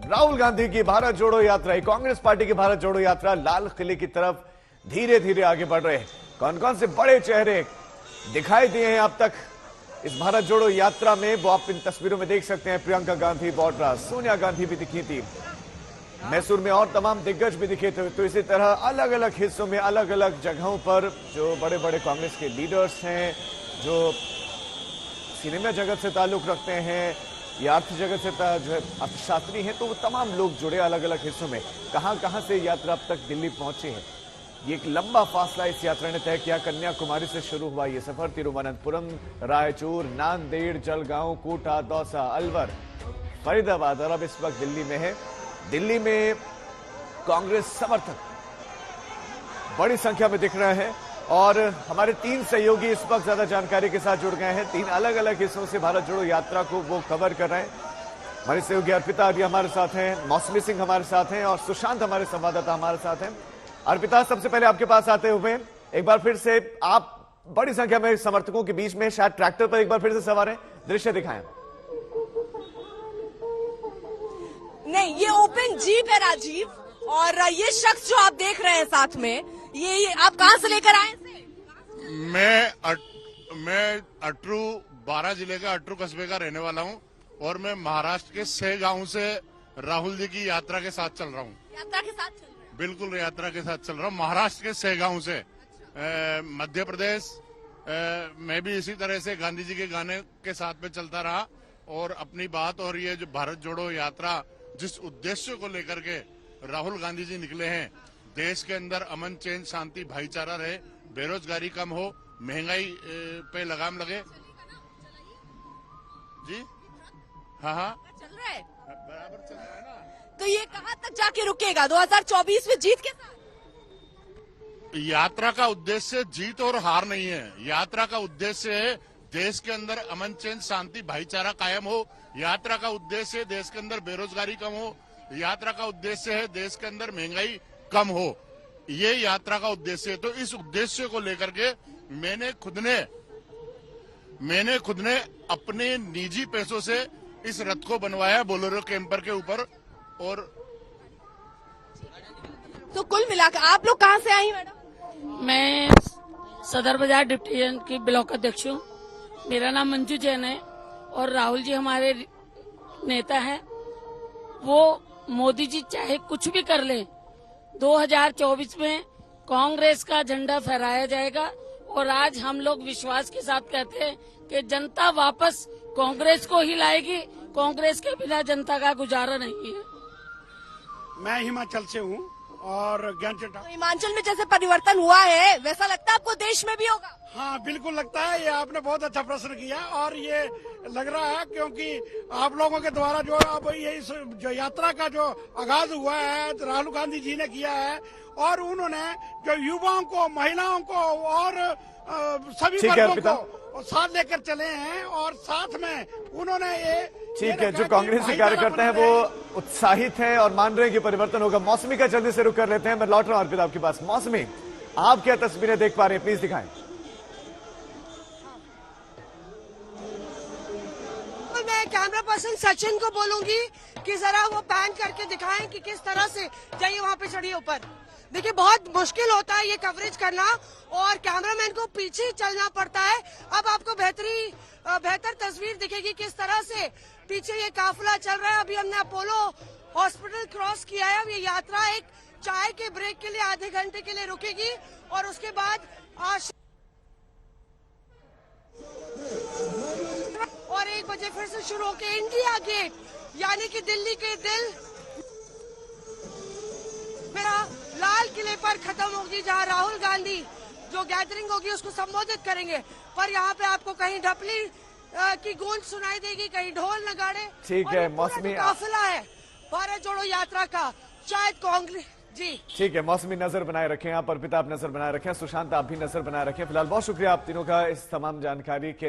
राहुल गांधी की भारत जोड़ो यात्रा, कांग्रेस पार्टी की भारत जोड़ो यात्रा लाल किले की तरफ धीरे धीरे आगे बढ़ रहे हैं। कौन कौन से बड़े चेहरे दिखाई दिए हैं अब तक इस भारत जोड़ो यात्रा में, वो आप इन तस्वीरों में देख सकते हैं। प्रियंका गांधी वाड्रा, सोनिया गांधी भी दिखी थी, मैसूर में और तमाम दिग्गज भी दिखे थे। तो इसी तरह अलग अलग हिस्सों में अलग अलग जगहों पर जो बड़े बड़े कांग्रेस के लीडर्स हैं, जो सिनेमा जगत से ताल्लुक रखते हैं या अर्थ जगत से जो है अर्थशास्त्री हैं, तो वो तमाम लोग जुड़े अलग अलग हिस्सों में। कहां से यात्रा अब तक दिल्ली पहुंची है, ये एक लंबा फासला इस यात्रा ने तय किया। कन्याकुमारी से शुरू हुआ ये सफर तिरुवनंतपुरम, रायचूर, नांदेड़, जलगांव, कोटा, दौसा, अलवर, फरीदाबाद और अब इस वक्त दिल्ली में है। दिल्ली में कांग्रेस समर्थक बड़ी संख्या में दिख रहे हैं और हमारे 3 सहयोगी इस वक्त ज्यादा जानकारी के साथ जुड़ गए हैं। 3 अलग अलग हिस्सों से भारत जोड़ो यात्रा को वो कवर कर रहे हैं। हमारे सहयोगी अर्पिता अभी हमारे साथ हैं, मौसमी सिंह हमारे साथ हैं और सुशांत हमारे संवाददाता हमारे साथ हैं। अर्पिता, सबसे पहले आपके पास आते हुए एक बार फिर से आप बड़ी संख्या में समर्थकों के बीच में शायद ट्रैक्टर पर एक बार फिर से सवार हैं, दृश्य दिखाएं। नहीं, ये ओपन जीप है राजीव, और ये शख्स जो आप देख रहे हैं साथ में, ये आप कहां से लेकर आए थे? मैं अटरू 12 जिले का अटरू कस्बे का रहने वाला हूं और मैं महाराष्ट्र के 6 गांव से राहुल जी की यात्रा के साथ चल रहा हूं। यात्रा के साथ चल रहे हैं? बिल्कुल यात्रा के साथ चल रहा हूं, महाराष्ट्र के 6 गांव से। मध्य प्रदेश मैं भी इसी तरह से गांधी जी के गाने के साथ में चलता रहा और अपनी बात, और ये जो भारत जोड़ो यात्रा जिस उद्देश्य को लेकर के राहुल गांधी जी निकले हैं, देश के अंदर अमन, चैन, शांति, भाईचारा रहे, बेरोजगारी कम हो, महंगाई पे लगाम लगे। जी हाँ चल रहा है, बराबर चल रहा है ना। तो ये कहां तक जाके रुकेगा 2024 में जीत के साथ? यात्रा का उद्देश्य जीत और हार नहीं है। यात्रा का उद्देश्य है देश के अंदर अमन, चैन, शांति, भाईचारा कायम हो। यात्रा का उद्देश्य है देश के अंदर बेरोजगारी कम हो। यात्रा का उद्देश्य है देश के अंदर महंगाई कम हो। ये यात्रा का उद्देश्य है। तो इस उद्देश्य को लेकर के मैंने खुद ने अपने निजी पैसों से इस रथ को बनवाया बोलेरो कैंपर के ऊपर। और तो कुल मिलाकर आप लोग कहां से आई मैडम? मैं सदर बाजार डिप्टी की ब्लॉक अध्यक्ष हूँ। मेरा नाम मंजू जैन है और राहुल जी हमारे नेता हैं। वो मोदी जी चाहे कुछ भी कर ले, 2024 में कांग्रेस का झंडा फहराया जाएगा। और आज हम लोग विश्वास के साथ कहते हैं कि जनता वापस कांग्रेस को ही लाएगी। कांग्रेस के बिना जनता का गुजारा नहीं है। मैं हिमाचल से हूँ और तो हिमाचल में जैसे परिवर्तन हुआ है, वैसा लगता है आपको देश में भी होगा? हाँ, बिल्कुल लगता है। ये आपने बहुत अच्छा प्रश्न किया और ये लग रहा है क्योंकि आप लोगों के द्वारा जो अब ये इस जो यात्रा का जो आगाज हुआ है राहुल गांधी जी ने किया है, और उन्होंने जो युवाओं को, महिलाओं को और सभी वर्गों को साथ लेकर चले हैं और साथ में उन्होंने ये ठीक है, जो कांग्रेस के कार्यकर्ता हैं वो उत्साहित हैं और मान रहे हैं कि परिवर्तन होगा। मौसमी का जल्दी से रुक कर लेते हैं, मैं लौट रहा हूं अर्पिता आपके पास। मौसमी, आप क्या तस्वीरें देख पा रहे हैं, प्लीज दिखाएं। मैं कैमरा पर्सन सचिन को बोलूंगी कि जरा वो पैन करके दिखाएं कि किस तरह से जाइए वहां पे चढ़िए ऊपर। देखिए, बहुत मुश्किल होता है ये कवरेज करना और कैमरामैन को पीछे चलना पड़ता है। अब आपको बेहतर तस्वीर दिखेगी किस तरह से पीछे ये काफिला चल रहा है। अभी हमने अपोलो हॉस्पिटल क्रॉस किया है। अब ये यात्रा एक चाय के ब्रेक के लिए आधे घंटे के लिए रुकेगी और उसके बाद और 1 बजे फिर से शुरू होकर इंडिया गेट यानी कि दिल्ली के दिल मेरा लाल किले पर खत्म होगी, जहां राहुल गांधी जो गैदरिंग होगी उसको संबोधित करेंगे। पर यहाँ पे आपको कहीं ढपली की गूंज सुनाई देगी, कहीं ढोल नगाड़े। ठीक है मौसमी, काफिला है भारत जोड़ो यात्रा का, शायद कांग्रेस जी। ठीक है मौसमी, नजर बनाए रखें आप, अर्पिता आप नजर बनाए रखें, सुशांत आप भी नजर बनाए रखें। फिलहाल बहुत शुक्रिया आप तीनों का इस तमाम जानकारी के लिए।